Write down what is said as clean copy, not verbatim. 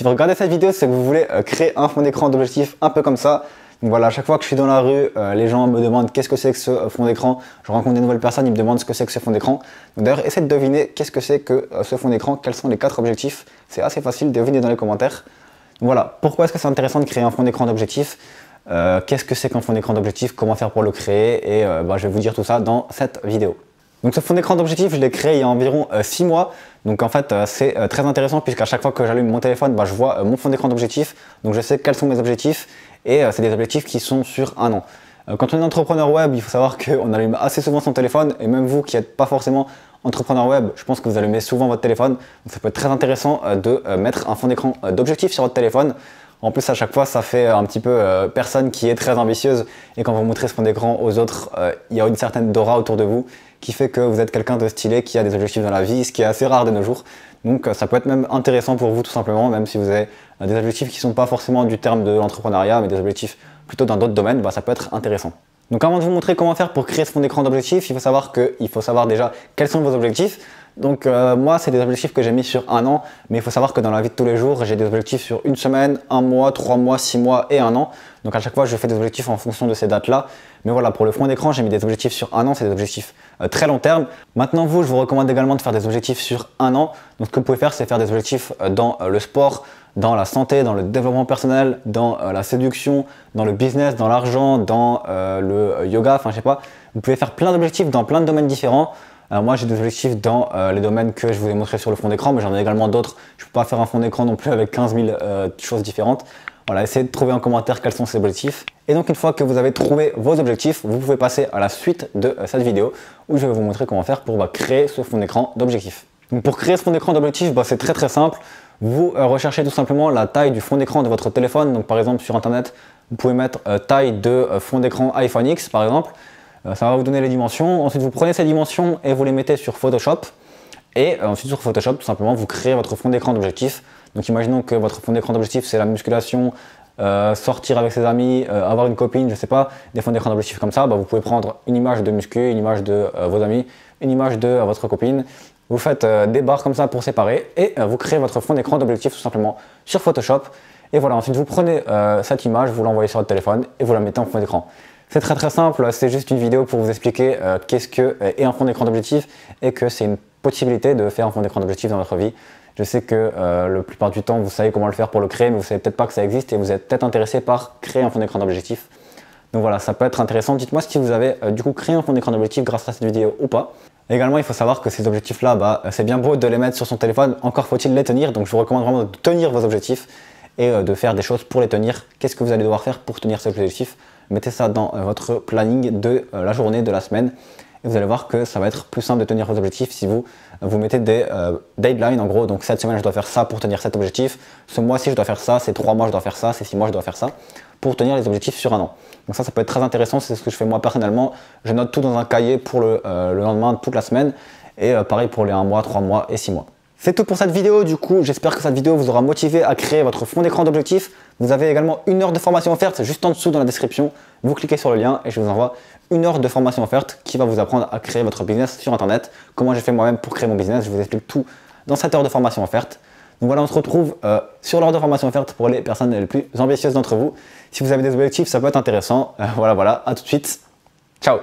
Si vous regardez cette vidéo, c'est que vous voulez créer un fond d'écran d'objectif un peu comme ça. Donc voilà, à chaque fois que je suis dans la rue, les gens me demandent qu'est-ce que c'est que ce fond d'écran. Je rencontre des nouvelles personnes, ils me demandent ce que c'est que ce fond d'écran. Donc d'ailleurs, essayez de deviner qu'est-ce que c'est que ce fond d'écran, quels sont les 4 objectifs. C'est assez facile, devinez dans les commentaires. Donc voilà, pourquoi est-ce que c'est intéressant de créer un fond d'écran d'objectif? Qu'est-ce que c'est qu'un fond d'écran d'objectif? Comment faire pour le créer? Et je vais vous dire tout ça dans cette vidéo. Donc ce fond d'écran d'objectif, je l'ai créé il y a environ 6 mois. Donc en fait, c'est très intéressant puisqu'à chaque fois que j'allume mon téléphone, je vois mon fond d'écran d'objectif. Donc je sais quels sont mes objectifs et c'est des objectifs qui sont sur un an. Quand on est entrepreneur web, il faut savoir qu'on allume assez souvent son téléphone et même vous qui n'êtes pas forcément entrepreneur web, je pense que vous allumez souvent votre téléphone. Donc ça peut être très intéressant de mettre un fond d'écran d'objectif sur votre téléphone. En plus, à chaque fois, ça fait un petit peu personne qui est très ambitieuse. Et quand vous montrez ce fond d'écran aux autres, il y a une certaine aura autour de vous qui fait que vous êtes quelqu'un de stylé, qui a des objectifs dans la vie, ce qui est assez rare de nos jours. Donc ça peut être même intéressant pour vous tout simplement, même si vous avez des objectifs qui ne sont pas forcément du terme de l'entrepreneuriat, mais des objectifs plutôt dans d'autres domaines, ça peut être intéressant. Donc avant de vous montrer comment faire pour créer ce fond d'écran d'objectifs, il faut savoir déjà quels sont vos objectifs. Donc moi, c'est des objectifs que j'ai mis sur un an, mais il faut savoir que dans la vie de tous les jours, j'ai des objectifs sur une semaine, un mois, 3 mois, 6 mois et un an. Donc à chaque fois, je fais des objectifs en fonction de ces dates-là. Mais voilà, pour le fond d'écran, j'ai mis des objectifs sur un an, c'est des objectifs très long terme. Maintenant, je vous recommande également de faire des objectifs sur un an. Donc ce que vous pouvez faire, c'est faire des objectifs dans le sport, dans la santé, dans le développement personnel, dans la séduction, dans le business, dans l'argent, dans le yoga, enfin je sais pas. Vous pouvez faire plein d'objectifs dans plein de domaines différents. Moi, j'ai des objectifs dans les domaines que je vous ai montrés sur le fond d'écran, mais j'en ai également d'autres. Je ne peux pas faire un fond d'écran non plus avec 15 000 choses différentes. Voilà, essayez de trouver en commentaire quels sont ces objectifs. Et donc, une fois que vous avez trouvé vos objectifs, vous pouvez passer à la suite de cette vidéo où je vais vous montrer comment faire pour créer ce fond d'écran d'objectifs. Donc, pour créer ce fond d'écran d'objectifs, c'est très simple. Vous recherchez tout simplement la taille du fond d'écran de votre téléphone. Donc, par exemple, sur Internet, vous pouvez mettre taille de fond d'écran iPhone X, par exemple. Ça va vous donner les dimensions. Ensuite, vous prenez ces dimensions et vous les mettez sur Photoshop. Et ensuite, sur Photoshop, tout simplement, vous créez votre fond d'écran d'objectif. Donc, imaginons que votre fond d'écran d'objectif, c'est la musculation, sortir avec ses amis, avoir une copine, je sais pas, des fonds d'écran d'objectif comme ça. Vous pouvez prendre une image de muscu, une image de vos amis, une image de votre copine. Vous faites des barres comme ça pour séparer et vous créez votre fond d'écran d'objectif tout simplement sur Photoshop. Et voilà, ensuite, vous prenez cette image, vous l'envoyez sur votre téléphone et vous la mettez en fond d'écran. C'est très simple, c'est juste une vidéo pour vous expliquer qu'est-ce que est un fond d'écran d'objectif et que c'est une possibilité de faire un fond d'écran d'objectif dans votre vie. Je sais que la plupart du temps, vous savez comment le faire pour le créer, mais vous ne savez peut-être pas que ça existe et vous êtes peut-être intéressé par créer un fond d'écran d'objectif. Donc voilà, ça peut être intéressant. Dites-moi si vous avez du coup créé un fond d'écran d'objectif grâce à cette vidéo ou pas. Également, il faut savoir que ces objectifs-là, c'est bien beau de les mettre sur son téléphone, encore faut-il les tenir. Donc je vous recommande vraiment de tenir vos objectifs et de faire des choses pour les tenir. Qu'est-ce que vous allez devoir faire pour tenir ces objectifs? Mettez ça dans votre planning de la journée, de la semaine. Et vous allez voir que ça va être plus simple de tenir vos objectifs si vous mettez des deadlines. En gros, donc cette semaine, je dois faire ça pour tenir cet objectif. Ce mois-ci, je dois faire ça. Ces 3 mois, je dois faire ça. Ces 6 mois, je dois faire ça pour tenir les objectifs sur un an. Donc ça peut être très intéressant. C'est ce que je fais moi personnellement. Je note tout dans un cahier pour le lendemain, toute la semaine. Et pareil pour les 1 mois, 3 mois et 6 mois. C'est tout pour cette vidéo. Du coup, j'espère que cette vidéo vous aura motivé à créer votre fond d'écran d'objectifs. Vous avez également 1 heure de formation offerte, c'est juste en dessous dans la description. Vous cliquez sur le lien et je vous envoie 1 heure de formation offerte qui va vous apprendre à créer votre business sur Internet. Comment j'ai fait moi-même pour créer mon business, je vous explique tout dans cette heure de formation offerte. Donc voilà, on se retrouve sur l'heure de formation offerte pour les personnes les plus ambitieuses d'entre vous. Si vous avez des objectifs, ça peut être intéressant. Voilà, à tout de suite. Ciao!